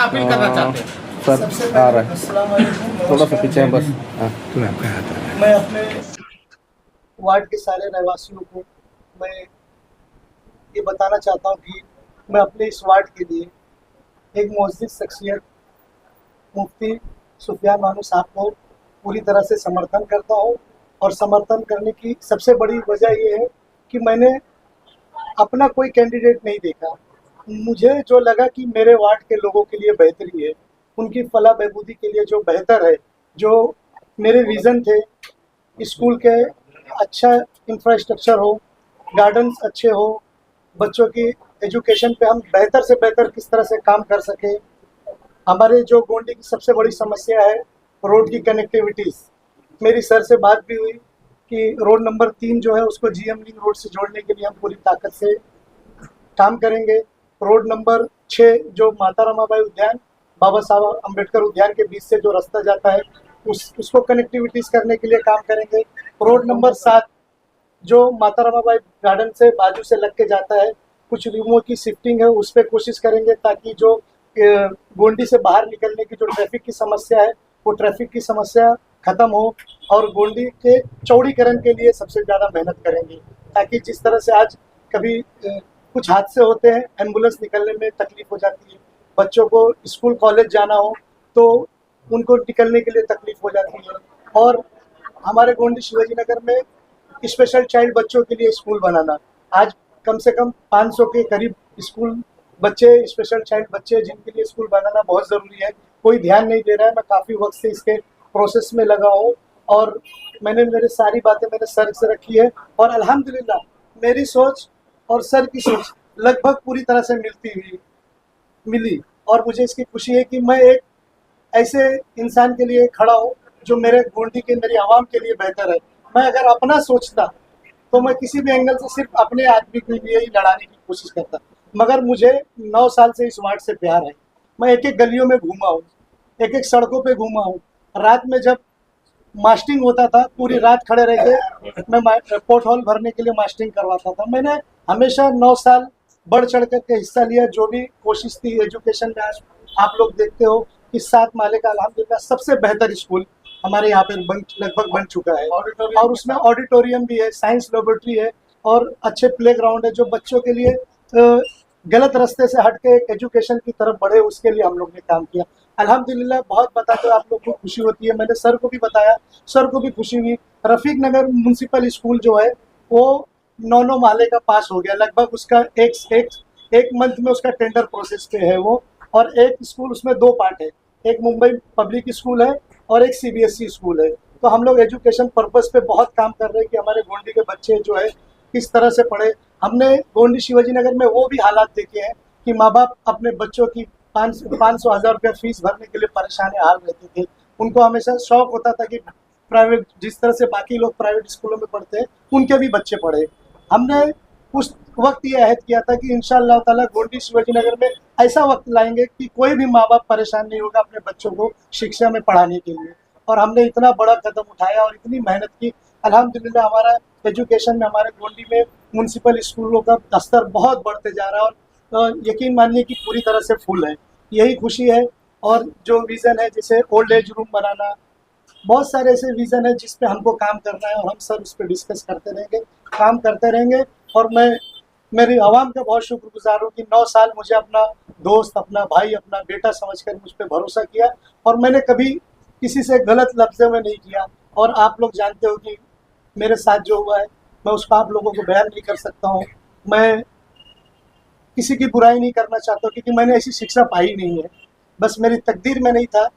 Appeal करना चाहते हैं? सर सबसे आ पहले रहा है, अस्सलाम वालेकुम, थोड़ा सा नमस्कार। पीछे है बस। हाँ मैं अपने वार्ड के सारे रहवासियों को मैं ये बताना चाहता हूँ कि मैं अपने इस वार्ड के लिए एक मुअज़्ज़िज़ शख्सियत मुफ्ती सुफियान मानू साहब को पूरी तरह से समर्थन करता हूँ। और समर्थन करने की सबसे बड़ी वजह ये है कि मैंने अपना कोई कैंडिडेट नहीं देखा। मुझे जो लगा कि मेरे वार्ड के लोगों के लिए बेहतरी है, उनकी फलाह बहबूदी के लिए जो बेहतर है, जो मेरे विज़न थे, स्कूल के अच्छा इंफ्रास्ट्रक्चर हो, गार्डन्स अच्छे हो, बच्चों की एजुकेशन पे हम बेहतर से बेहतर किस तरह से काम कर सकें। हमारे जो गोंडी की सबसे बड़ी समस्या है रोड की कनेक्टिविटीज़। मेरी सर से बात भी हुई कि रोड नंबर 3 जो है उसको जीएम लिंक रोड से जोड़ने के लिए हम पूरी ताकत से काम करेंगे। रोड नंबर 6 जो माता रमाबाई उद्यान, बाबा साहब अम्बेडकर उद्यान के बीच से जो रास्ता जाता है उसको कनेक्टिविटीज़ करने के लिए काम करेंगे। रोड नंबर 7 जो माता रमाबाई गार्डन से बाजू से लग के जाता है, कुछ रूमों की शिफ्टिंग है, उस पर कोशिश करेंगे ताकि जो गोंडी से बाहर निकलने की जो ट्रैफिक की समस्या है वो ट्रैफिक की समस्या ख़त्म हो। और गोंडी के चौड़ीकरण के लिए सबसे ज़्यादा मेहनत करेंगे ताकि जिस तरह से आज कभी कुछ हादसे होते हैं, एम्बुलेंस निकलने में तकलीफ हो जाती है, बच्चों को स्कूल कॉलेज जाना हो तो उनको निकलने के लिए तकलीफ हो जाती है। और हमारे गोंडी शिवाजी नगर में स्पेशल चाइल्ड बच्चों के लिए स्कूल बनाना, आज कम से कम 500 के करीब स्कूल बच्चे, स्पेशल चाइल्ड बच्चे जिनके लिए स्कूल बनाना बहुत ज़रूरी है, कोई ध्यान नहीं दे रहा है। मैं काफ़ी वक्त से इसके प्रोसेस में लगा हूँ और मैंने मेरे सारी बातें मेरे सर से रखी है और अल्हम्दुलिल्लाह मेरी सोच और सर की सोच लगभग पूरी तरह से मिली। और मुझे इसकी खुशी है कि मैं एक ऐसे इंसान के लिए खड़ा हूँ जो मेरे गोंडी के, मेरी आवाम के लिए बेहतर है। मैं अगर अपना सोचता तो मैं किसी भी एंगल से सिर्फ अपने आदमी के लिए ही लड़ाने की कोशिश करता, मगर मुझे 9 साल से इस वार्ड से प्यार है। मैं एक एक गलियों में घूमा हूँ, एक एक सड़कों पे घूमा हूँ। रात में जब मास्टिंग होता था पूरी रात खड़े रह के मैं पोर्ट हॉल भरने के लिए मास्टिंग करवाता था। मैंने हमेशा 9 साल बढ़ चढ़ कर के हिस्सा लिया, जो भी कोशिश थी एजुकेशन में। आज आप लोग देखते हो कि 7 माले का अल्हम्दुलिल्लाह सबसे बेहतर स्कूल हमारे यहाँ पे लगभग बन चुका है और उसमें ऑडिटोरियम भी है, साइंस लेबोरेटरी है और अच्छे प्ले ग्राउंड है जो बच्चों के लिए गलत रास्ते से हट के एक एजुकेशन की तरफ बढ़े, उसके लिए हम लोग ने काम किया। अल्हम्दुलिल्लाह बहुत बताते हो आप लोग को खुशी होती है। मैंने सर को भी बताया, सर को भी खुशी हुई। रफीक नगर म्यूनसिपल स्कूल जो है वो 9 माले का पास हो गया लगभग, उसका एक मंथ में उसका टेंडर प्रोसेस पे है वो। और एक स्कूल उसमें 2 पार्ट है, एक मुंबई पब्लिक स्कूल है और एक सीबीएसई स्कूल है। तो हम लोग एजुकेशन पर्पस पे बहुत काम कर रहे हैं कि हमारे गोंडी के बच्चे जो है किस तरह से पढ़े। हमने गोंडी शिवाजी नगर में वो भी हालात देखे हैं कि माँ बाप अपने बच्चों की 500 हज़ार रुपया फीस भरने के लिए परेशान हाल रहते थे। उनको हमेशा शौक होता था कि प्राइवेट, जिस तरह से बाकी लोग प्राइवेट स्कूलों में पढ़ते हैं उनके भी बच्चे पढ़े। हमने उस वक्त ये अहद किया था कि इंशाअल्लाह ताला गोंडी शिवाजी नगर में ऐसा वक्त लाएंगे कि कोई भी माँ बाप परेशान नहीं होगा अपने बच्चों को शिक्षा में पढ़ाने के लिए। और हमने इतना बड़ा कदम उठाया और इतनी मेहनत की। अल्हम्दुलिल्लाह हमारा एजुकेशन में, हमारे गोंडी में म्यूनसिपल स्कूलों का स्तर बहुत बढ़ते जा रहा है और यकीन मानिए कि पूरी तरह से फुल है। यही खुशी है। और जो विज़न है जैसे ओल्ड एज रूम बनाना, बहुत सारे ऐसे विज़न है जिस पे हमको काम करना है और हम सब उस पर डिस्कस करते रहेंगे, काम करते रहेंगे। और मैं मेरी आवाम का बहुत शुक्रगुजार हूँ कि 9 साल मुझे अपना दोस्त, अपना भाई, अपना बेटा समझकर मुझ पर भरोसा किया और मैंने कभी किसी से गलत लफ्ज़ों में नहीं किया। और आप लोग जानते हो कि मेरे साथ जो हुआ है मैं उसको आप लोगों को बयान नहीं कर सकता हूँ। मैं किसी की बुराई नहीं करना चाहता हूँ क्योंकि मैंने ऐसी शिक्षा पाई नहीं है, बस मेरी तकदीर में नहीं था।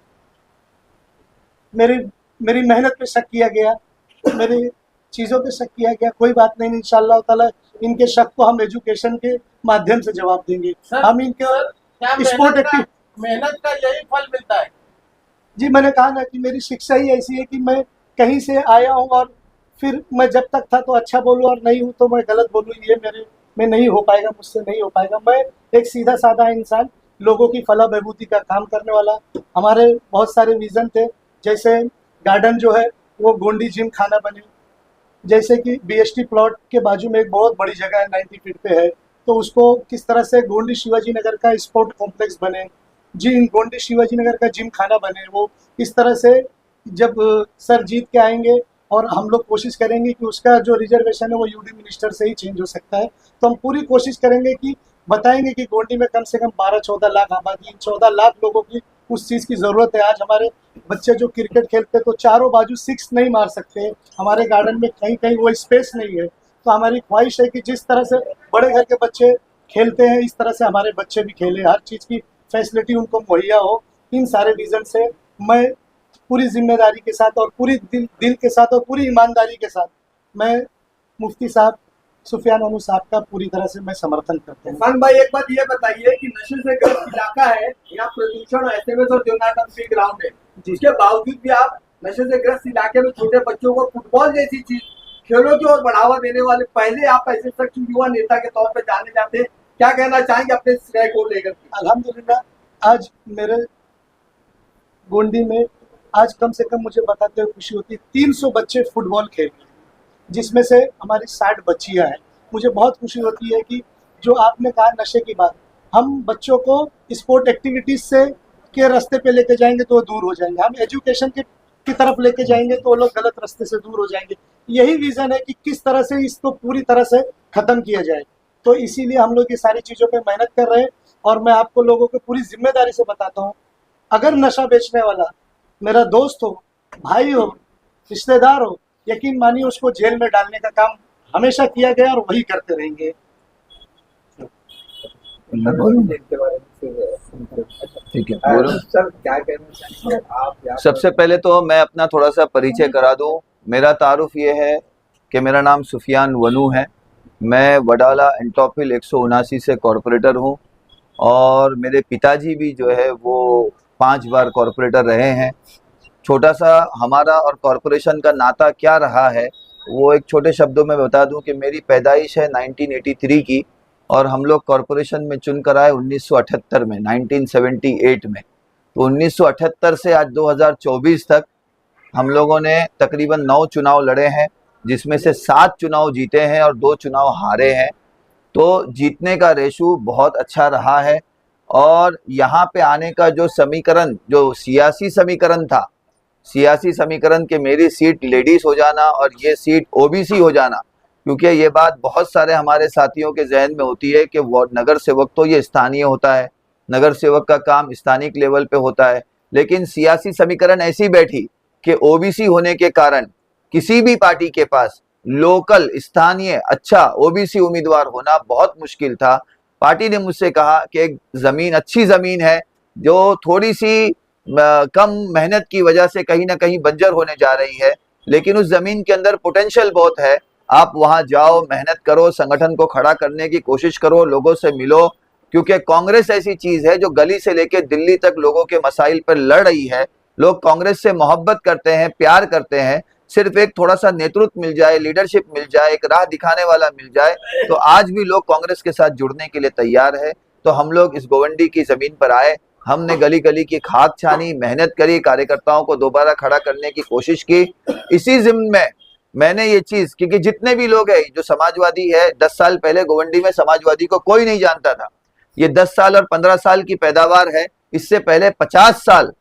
मेरी मेरी मेहनत पे शक किया गया, मेरी चीज़ों पे शक किया गया। कोई बात नहीं, इंशाअल्लाह ताला इनके शक को हम एजुकेशन के माध्यम से जवाब देंगे। हम इनके स्पोर्ट एक्टिव मेहनत का यही फल मिलता है। जी, मैंने कहा ना कि मेरी शिक्षा ही ऐसी है कि मैं कहीं से आया हूँ और फिर मैं जब तक था तो अच्छा बोलूँ और नहीं हूँ तो मैं गलत बोलूँ, ये मेरे में नहीं हो पाएगा, मुझसे नहीं हो पाएगा। मैं एक सीधा साधा इंसान, लोगों की फलाह बहबूदी का काम करने वाला। हमारे बहुत सारे विज़न थे, जैसे गार्डन जो है वो गोंडी जिम खाना बने, जैसे कि बीएसटी प्लॉट के बाजू में एक बहुत बड़ी जगह है 90 फीट पे है, तो उसको किस तरह से गोंडी शिवाजी नगर का स्पोर्ट कॉम्प्लेक्स बने। जिम गोंडी शिवाजी नगर का जिम खाना बने, वो इस तरह से जब सर जीत के आएंगे और हम लोग कोशिश करेंगे कि उसका जो रिजर्वेशन है वो यूडी मिनिस्टर से ही चेंज हो सकता है, तो हम पूरी कोशिश करेंगे कि बताएंगे कि गोंडी में कम से कम 12-14 लाख आबादी, 14 लाख लोगों की उस चीज़ की ज़रूरत है। आज हमारे बच्चे जो क्रिकेट खेलते तो चारों बाजू सिक्स नहीं मार सकते, हमारे गार्डन में कहीं कहीं वो स्पेस नहीं है, तो हमारी ख्वाहिश है कि जिस तरह से बड़े घर के बच्चे खेलते हैं इस तरह से हमारे बच्चे भी खेलें, हर चीज़ की फैसिलिटी उनको मुहैया हो। इन सारे रीज़न से मैं पूरी जिम्मेदारी के साथ और पूरी दिल के साथ और पूरी ईमानदारी के साथ मैं मुफ्ती साहब सुफियान अनू साहब का पूरी तरह से मैं समर्थन करता हूँ। इरफान भाई, एक बात ये बताइए कि नशे से ग्रस्त इलाका है, यहाँ प्रदूषण, एसएमएस और जोनाटन फ्री ग्राउंड है, जिसके बावजूद भी आप नशे से ग्रस्त इलाके में छोटे बच्चों को फुटबॉल जैसी चीज, खेलों की ओर बढ़ावा देने वाले पहले आप ऐसे शख्स युवा नेता के तौर पर जाने जाते हैं, क्या कहना चाहेंगे अपने श्रेय को लेकर? अल्हम्दुलिल्लाह आज मेरे गोंडी में आज कम से कम मुझे बताते हुए खुशी होती है 300 बच्चे फुटबॉल खेल रहे हैं, जिसमें से हमारी 60 बच्चियां हैं। मुझे बहुत खुशी होती है कि जो आपने कहा नशे की बात, हम बच्चों को स्पोर्ट एक्टिविटीज से के रास्ते पे लेके जाएंगे तो वो दूर हो जाएंगे, हम एजुकेशन की तरफ लेके जाएंगे तो वो लोग गलत रास्ते से दूर हो जाएंगे। यही विजन है कि किस तरह से इसको पूरी तरह से खत्म किया जाए, तो इसीलिए हम लोग ये सारी चीज़ों पे मेहनत कर रहे हैं। और मैं आपको लोगों को पूरी जिम्मेदारी से बताता हूँ, अगर नशा बेचने वाला मेरा दोस्त हो, भाई हो, रिश्तेदार हो, यकीन मानिए उसको जेल में डालने का काम हमेशा किया गया और वही करते रहेंगे। ठीक है, बोलो। सर क्या कहना चाहेंगे आप? सबसे पहले तो मैं अपना थोड़ा सा परिचय करा दूं। मेरा तारुफ ये है कि मेरा नाम सुफियान वनू है। मैं वडाला एंटोपिल 179 से कॉरपोरेटर हूं और मेरे पिताजी भी जो है वो 5 बार कॉरपोरेटर रहे हैं। छोटा सा हमारा और कॉरपोरेशन का नाता क्या रहा है वो एक छोटे शब्दों में बता दूं कि मेरी पैदाइश है 1983 की और हम लोग कॉरपोरेशन में चुनकर आए 1978 में, 1978 में। तो 1978 से आज 2024 तक हम लोगों ने तकरीबन 9 चुनाव लड़े हैं, जिसमें से 7 चुनाव जीते हैं और 2 चुनाव हारे हैं। तो जीतने का रेशो बहुत अच्छा रहा है। और यहाँ पे आने का जो समीकरण, जो सियासी समीकरण था, सियासी समीकरण के मेरी सीट लेडीज हो जाना और ये सीट ओबीसी हो जाना, क्योंकि ये बात बहुत सारे हमारे साथियों के जहन में होती है कि वो नगर सेवक तो ये स्थानीय होता है, नगर सेवक का काम स्थानिक लेवल पे होता है, लेकिन सियासी समीकरण ऐसी बैठी कि ओबीसी होने के कारण किसी भी पार्टी के पास लोकल स्थानीय अच्छा ओबीसी उम्मीदवार होना बहुत मुश्किल था। पार्टी ने मुझसे कहा कि एक जमीन, अच्छी जमीन है जो थोड़ी सी कम मेहनत की वजह से कहीं ना कहीं बंजर होने जा रही है, लेकिन उस जमीन के अंदर पोटेंशियल बहुत है, आप वहां जाओ, मेहनत करो, संगठन को खड़ा करने की कोशिश करो, लोगों से मिलो, क्योंकि कांग्रेस ऐसी चीज है जो गली से लेकर दिल्ली तक लोगों के मसाइल पर लड़ रही है। लोग कांग्रेस से मोहब्बत करते हैं, प्यार करते हैं, सिर्फ एक थोड़ा सा नेतृत्व मिल जाए, लीडरशिप मिल जाए, एक राह दिखाने वाला मिल जाए तो आज भी लोग कांग्रेस के साथ जुड़ने के लिए तैयार है। तो हम लोग इस गोवंडी की जमीन पर आए, हमने गली गली की खाक छानी, मेहनत करी, कार्यकर्ताओं को दोबारा खड़ा करने की कोशिश की। इसी जिम्न में मैंने ये चीज, क्योंकि जितने भी लोग हैं जो समाजवादी है, 10 साल पहले गोवंडी में समाजवादी को कोई नहीं जानता था। ये 10 साल और 15 साल की पैदावार है। इससे पहले 50 साल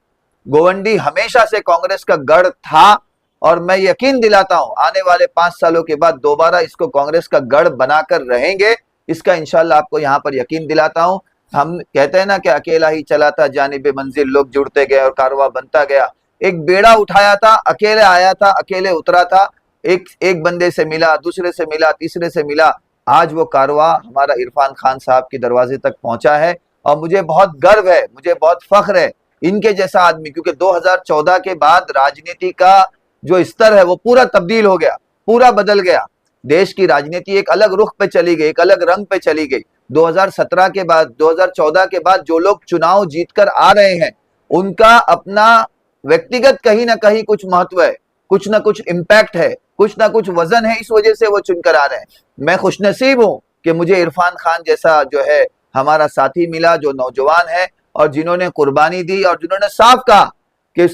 गोवंडी हमेशा से कांग्रेस का गढ़ था और मैं यकीन दिलाता हूं आने वाले 5 सालों के बाद दोबारा इसको कांग्रेस का गढ़ बनाकर रहेंगे, इसका इंशाल्लाह आपको यहाँ पर यकीन दिलाता हूं। हम कहते हैं ना कि अकेला ही चला था जानिबे मंजिल, लोग जुड़ते गए और कारवां बनता गया। एक बेड़ा उठाया था, अकेले आया था, अकेले उतरा था, एक बंदे से मिला, दूसरे से मिला, तीसरे से मिला, आज वो कारवां हमारा इरफान खान साहब के दरवाजे तक पहुंचा है। और मुझे बहुत गर्व है, मुझे बहुत फख्र है इनके जैसा आदमी, क्योंकि 2014 के बाद राजनीति का जो स्तर है वो पूरा तब्दील हो गया, पूरा बदल गया। देश की राजनीति एक अलग रुख पे चली गई, एक अलग रंग पे चली गई। 2017 के बाद, 2014 के बाद जो लोग चुनाव जीतकर आ रहे हैं उनका अपना व्यक्तिगत कहीं ना कहीं कुछ महत्व है, कुछ ना कुछ इम्पैक्ट है, कुछ ना कुछ वजन है, इस वजह से वो चुनकर आ रहे हैं। मैं खुशनसीब हूं कि मुझे इरफान खान जैसा जो है हमारा साथी मिला, जो नौजवान है और जिन्होंने कुर्बानी दी और जिन्होंने साफ कहा कि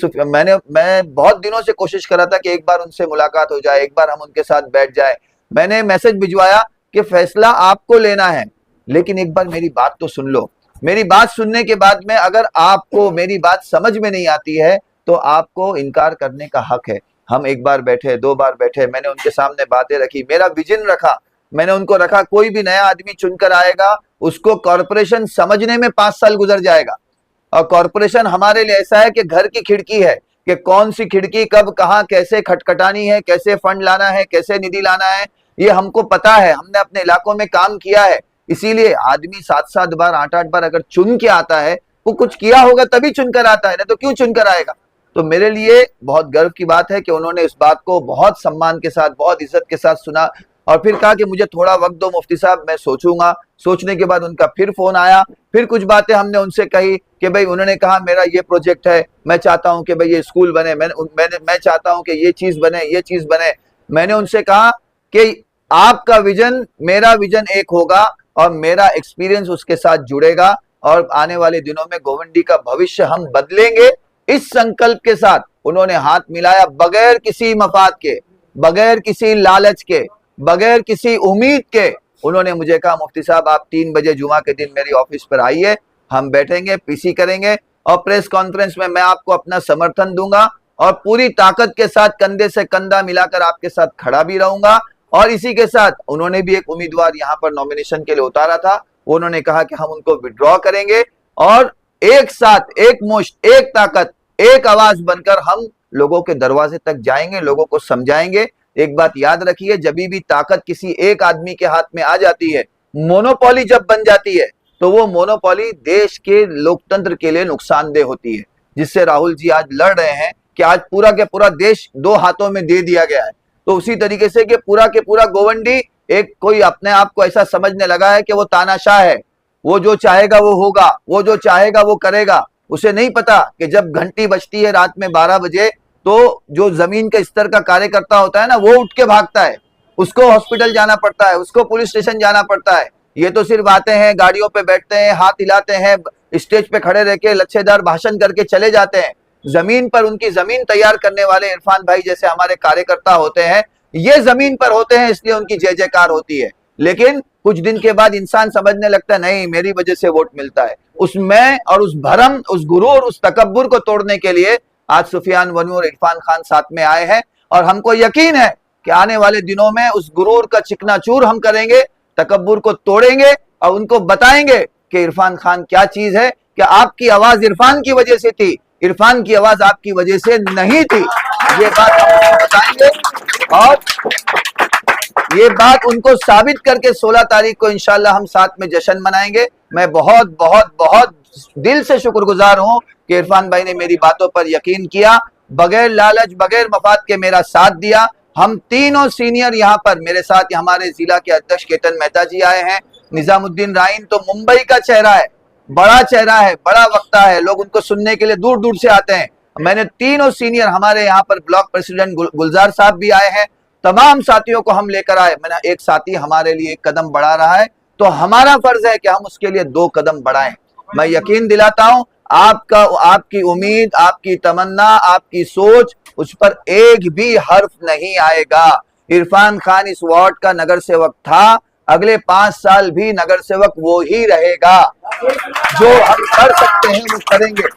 मैं बहुत दिनों से कोशिश कर रहा था कि एक बार उनसे मुलाकात हो जाए, एक बार हम उनके साथ बैठ जाए। मैंने मैसेज भिजवाया कि फैसला आपको लेना है, लेकिन एक बार मेरी बात तो सुन लो। मेरी बात सुनने के बाद में अगर आपको मेरी बात समझ में नहीं आती है तो आपको इनकार करने का हक है। हम एक बार बैठे, 2 बार बैठे, मैंने उनके सामने बातें रखी, मेरा विजन रखा, मैंने उनको रखा। कोई भी नया आदमी चुनकर आएगा उसको कॉर्पोरेशन समझने में 5 साल गुजर जाएगा। और कॉर्पोरेशन हमारे लिए ऐसा है कि घर की खिड़की है कि कौन सी खिड़की कब कहां कैसे खटखटानी है, कैसे फंड लाना है, कैसे निधि लाना है, ये हमको पता है, हमने अपने इलाकों में काम किया है। इसीलिए आदमी 7-7 बार 8-8 बार अगर चुन के आता है, वो कुछ किया होगा तभी चुनकर आता है, नहीं तो क्यों चुनकर आएगा। तो मेरे लिए बहुत गर्व की बात है कि उन्होंने इस बात को बहुत सम्मान के साथ, बहुत इज्जत के साथ सुना और फिर कहा कि मुझे थोड़ा वक्त दो मुफ्ती साहब, मैं सोचूंगा। सोचने के बाद उनका फिर फोन आया, फिर कुछ बातें हमने उनसे कही कि भाई, उन्होंने कहा मेरा ये प्रोजेक्ट है, मैं चाहता हूं कि भाई ये स्कूल बने, मैं चाहता हूं कि ये चीज बने, ये चीज बने। मैंने उनसे कहा कि आपका विजन मेरा विजन एक होगा और मेरा एक्सपीरियंस उसके साथ जुड़ेगा और आने वाले दिनों में गोवंडी का भविष्य हम बदलेंगे। इस संकल्प के साथ उन्होंने हाथ मिलाया, बगैर किसी मफाद के, बगैर किसी लालच के, बगैर किसी उम्मीद के। उन्होंने मुझे कहा मुफ्ती साहब आप 3 बजे जुमा के दिन मेरी ऑफिस पर आइए, हम बैठेंगे, पीसी करेंगे और प्रेस कॉन्फ्रेंस में मैं आपको अपना समर्थन दूंगा और पूरी ताकत के साथ कंधे से कंधा मिलाकर आपके साथ खड़ा भी रहूंगा। और इसी के साथ उन्होंने भी एक उम्मीदवार यहाँ पर नॉमिनेशन के लिए उतारा था, उन्होंने कहा कि हम उनको विड्रॉ करेंगे और एक साथ, एक मुश्त, एक ताकत, एक आवाज बनकर हम लोगों के दरवाजे तक जाएंगे, लोगों को समझाएंगे। एक बात याद रखिए, जब भी ताकत किसी एक आदमी के हाथ में आ जाती है, मोनोपोली जब बन जाती है, तो वो मोनोपोली देश के लोकतंत्र के लिए नुकसानदेह होती है, जिससे राहुल जी आज लड़ रहे हैं कि आज पूरा के पूरा देश 2 हाथों में दे दिया गया है। तो उसी तरीके से कि पूरा के पूरा गोवंडी एक कोई अपने आप को ऐसा समझने लगा है कि वो तानाशाह है, वो जो चाहेगा वो होगा, वो जो चाहेगा वो करेगा। उसे नहीं पता कि जब घंटी बजती है रात में 12 बजे, तो जो जमीन के स्तर का कार्यकर्ता होता है ना, वो उठ के भागता है, उसको हॉस्पिटल जाना पड़ता है, उसको पुलिस स्टेशन जाना पड़ता है। ये तो सिर्फ आते हैं, गाड़ियों पे बैठते हैं, हाथ हिलाते हैं, स्टेज पे खड़े रह के लच्छेदार भाषण करके चले जाते हैं। जमीन पर उनकी जमीन तैयार करने वाले इरफान भाई जैसे हमारे कार्यकर्ता होते हैं, ये जमीन पर होते हैं, इसलिए उनकी जय जयकार होती है। लेकिन कुछ दिन के बाद इंसान समझने लगता है, नहीं मेरी वजह से वोट मिलता है। उसमें और उस भरम, उस गुरूर, उस तकब्बुर को तोड़ने के लिए आज सुफियान वनू और इरफान खान साथ में आए हैं और हमको यकीन है कि आने वाले दिनों में उस गुरूर का चिकनाचूर हम करेंगे, तकब्बुर को तोड़ेंगे और उनको बताएंगे कि इरफान खान क्या चीज है, कि आपकी आवाज इरफान की वजह से थी, इरफान की आवाज आपकी वजह से नहीं थी। ये बात हम उनको बताएंगे और ये बात उनको साबित करके 16 तारीख को इंशाल्लाह हम साथ में जश्न मनाएंगे। मैं बहुत बहुत बहुत दिल से शुक्रगुजार हूं कि इरफान भाई ने मेरी बातों पर यकीन किया, बगैर लालच, बगैर मफाद के मेरा साथ दिया। हम तीनों सीनियर यहाँ पर मेरे साथ, हमारे जिला के अध्यक्ष केतन मेहता जी आए हैं, निजामुद्दीन राइन तो मुंबई का चेहरा है, बड़ा चेहरा है, बड़ा वक्ता है, लोग उनको सुनने के लिए दूर दूर से आते हैं। मैंने तीनों सीनियर, हमारे यहाँ पर ब्लॉक प्रेसिडेंट गुलजार साहब भी आए हैं, तमाम साथियों को हम लेकर आए। मैंने एक साथी हमारे लिए 1 कदम बढ़ा रहा है, तो हमारा फर्ज है कि हम उसके लिए 2 कदम बढ़ाएं। मैं यकीन दिलाता हूं, आपका, आपकी उम्मीद, आपकी तमन्ना, आपकी सोच, उस पर एक भी हर्फ नहीं आएगा। इरफान खान इस वार्ड का नगर सेवक था, अगले 5 साल भी नगर सेवक वो ही रहेगा। जो हम कर सकते हैं वो करेंगे।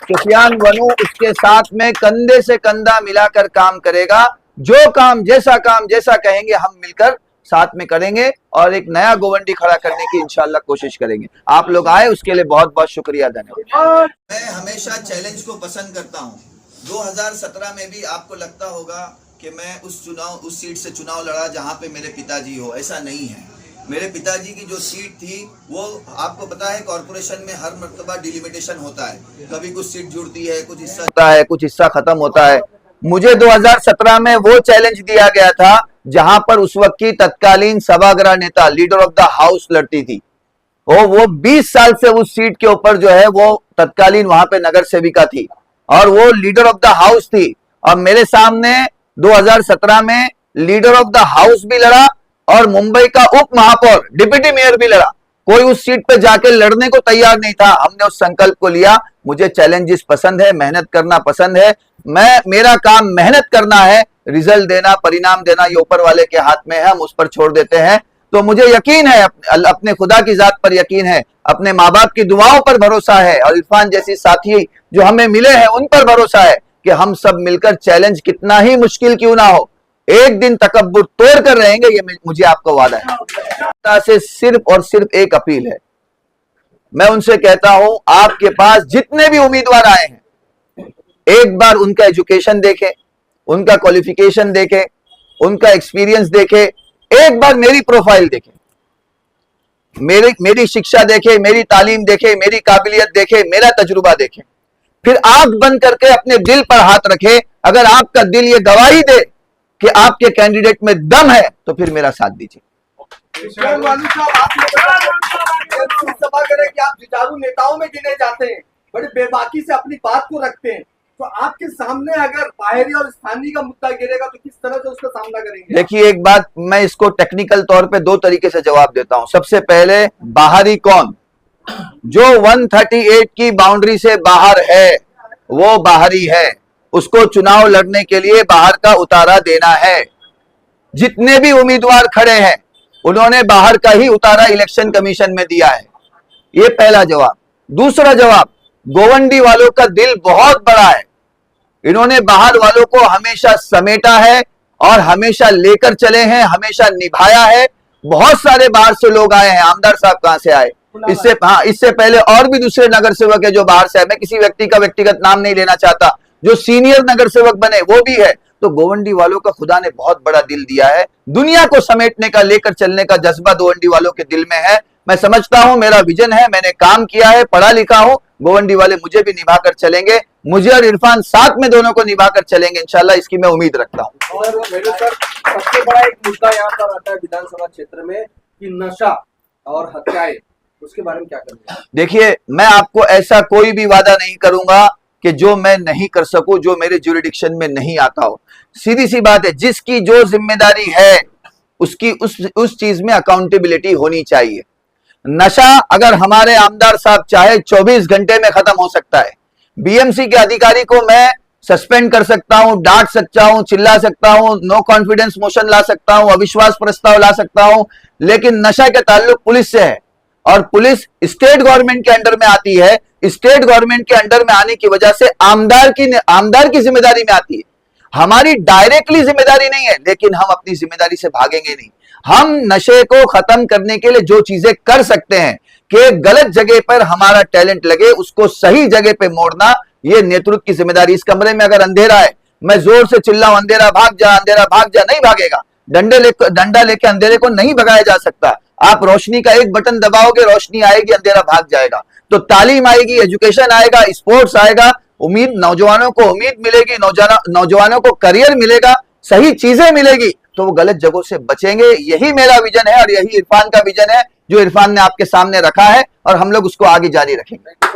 सुफियान वनू उसके साथ में कंधे से कंधा मिलाकर काम करेगा। जो काम, जैसा कहेंगे हम मिलकर साथ में करेंगे और एक नया गोवंडी खड़ा करने की इंशाल्लाह कोशिश करेंगे। आप लोग आए उसके लिए बहुत बहुत शुक्रिया, धन्यवाद। मैं हमेशा चैलेंज को पसंद करता हूं। 2017 में भी आपको लगता होगा कि मैं उस सीट से चुनाव लड़ा जहां पे मेरे पिताजी हो, ऐसा नहीं है। मेरे पिताजी की जो सीट थी वो आपको पता है, कॉर्पोरेशन में हर मर्तबा डिलिमिटेशन होता है, कभी कुछ सीट जुड़ती है, कुछ हिस्सा होता है, कुछ हिस्सा खत्म होता है। मुझे 2017 में वो चैलेंज दिया गया था जहां पर उस वक्त की तत्कालीन सभागृह नेता, लीडर ऑफ द हाउस लड़ती थी। वो 20 साल से उस सीट के ऊपर जो है वो तत्कालीन वहां पे नगर सेविका थी और वो लीडर ऑफ द हाउस थी। और मेरे सामने 2017 में लीडर ऑफ द हाउस भी लड़ा और मुंबई का उप महापौर, डिप्टी मेयर भी लड़ा। कोई उस सीट पे जाके लड़ने को तैयार नहीं था। हमने उस संकल्प को लिया। मुझे चैलेंजेस पसंद है, मेहनत करना पसंद है। मेरा काम मेहनत करना है, रिजल्ट देना, परिणाम देना ये ऊपर वाले के हाथ में है, हम उस पर छोड़ देते हैं। तो मुझे यकीन है, अपने खुदा की जात पर यकीन है, अपने माँ बाप की दुआओं पर भरोसा है, और इरफान जैसी साथी जो हमें मिले हैं उन पर भरोसा है कि हम सब मिलकर चैलेंज कितना ही मुश्किल क्यों ना हो, एक दिन तकब्बुर तोड़ कर रहेंगे, ये मुझे आपको वादा है। जनता से सिर्फ और सिर्फ एक अपील है, मैं उनसे कहता हूं, आपके पास जितने भी उम्मीदवार आए हैं, एक बार उनका एजुकेशन देखें, उनका क्वालिफिकेशन देखें, उनका एक्सपीरियंस देखें, एक बार मेरी प्रोफाइल देखें, मेरी शिक्षा देखें, मेरी तालीम देखें, मेरी काबिलियत देखें, मेरा तजुर्बा देखें, फिर आंख बंद करके अपने दिल पर हाथ रखें। अगर आपका दिल ये गवाही दे कि आपके कैंडिडेट में दम है तो फिर मेरा साथ दीजिए। सुफियान वानू साहब, आप ये बताइए, सभा करें कि आप जुझारू नेताओं में गिने जाते हैं, बड़े बेबाकी से अपनी बात को रखते हैं, तो आपके सामने अगर बाहरी और स्थानीय का मुद्दा गिरेगा तो किस तरह से उसका सामना करेंगे? देखिए, एक बात मैं इसको टेक्निकल तौर पे दो तरीके से जवाब देता हूं। सबसे पहले, बाहरी कौन? जो 138 की बाउंड्री से बाहर है वो बाहरी है, उसको चुनाव लड़ने के लिए बाहर का उतारा देना है। जितने भी उम्मीदवार खड़े हैं उन्होंने बाहर का ही उतारा इलेक्शन कमीशन में दिया है। ये पहला जवाब। दूसरा जवाब, गोवंडी वालों का दिल बहुत बड़ा है, इन्होंने बाहर वालों को हमेशा समेटा है और हमेशा लेकर चले हैं, हमेशा निभाया है। बहुत सारे बाहर से लोग आए हैं। आमदार साहब कहां से आए? इससे पहले और भी दूसरे नगर सेवक है जो बाहर से आए। मैं किसी व्यक्ति का व्यक्तिगत नाम नहीं लेना चाहता, जो सीनियर नगर सेवक बने वो भी है। तो गोवंडी वालों का खुदा ने बहुत बड़ा दिल दिया है, दुनिया को समेटने का, लेकर चलने का जज्बा गोवंडी वालों के दिल में है। मैं समझता हूं, मेरा विजन है, मैंने काम किया है, पढ़ा लिखा हूं, गोवंडी वाले मुझे भी निभाकर चलेंगे, मुझे और इरफान साथ में दोनों को निभाकर चलेंगे इंशाल्लाह, इसकी मैं उम्मीद रखता हूं। और मेरे सर, सबसे बड़ा एक मुद्दा यहाँ पर आता है विधानसभा क्षेत्र में कि नशा और हत्याएं, उसके बारे में क्या करेंगे? देखिए, मैं आपको ऐसा कोई भी वादा नहीं करूंगा कि जो मैं नहीं कर सकूं, जो मेरे ज्यूरिडिक्शन में नहीं आता हो। सीधी सी बात है, जिसकी जो जिम्मेदारी है उसकी उस चीज में अकाउंटेबिलिटी होनी चाहिए। नशा अगर हमारे आमदार साहब चाहे 24 घंटे में खत्म हो सकता है। बीएमसी के अधिकारी को मैं सस्पेंड कर सकता हूं, डांट सकता हूं, चिल्ला सकता हूं, नो कॉन्फिडेंस मोशन ला सकता हूं, अविश्वास प्रस्ताव ला सकता हूं, लेकिन नशा के ताल्लुक पुलिस से है और पुलिस स्टेट गवर्नमेंट के अंडर में आती है। स्टेट गवर्नमेंट के अंडर में आने की वजह से आमदार की जिम्मेदारी में आती है। हमारी डायरेक्टली जिम्मेदारी नहीं है, लेकिन हम अपनी जिम्मेदारी से भागेंगे नहीं। हम नशे को खत्म करने के लिए जो चीजें कर सकते हैं कि गलत जगह पर हमारा टैलेंट लगे, उसको सही जगह पे मोड़ना, ये नेतृत्व की जिम्मेदारी। इस कमरे में अगर अंधेरा है, मैं जोर से चिल्लाऊं अंधेरा भाग जा, अंधेरा भाग जा, नहीं भागेगा। डंडा लेके अंधेरे को नहीं भगाया जा सकता। आप रोशनी का एक बटन दबाओगे, रोशनी आएगी, अंधेरा भाग जाएगा। तो तालीम आएगी, एजुकेशन आएगा, स्पोर्ट्स आएगा, उम्मीद, नौजवानों को उम्मीद मिलेगी, नौजवानों को करियर मिलेगा, सही चीजें मिलेगी, तो वो गलत जगहों से बचेंगे। यही मेरा विजन है और यही इरफान का विजन है जो इरफान ने आपके सामने रखा है, और हम लोग उसको आगे जारी रखेंगे।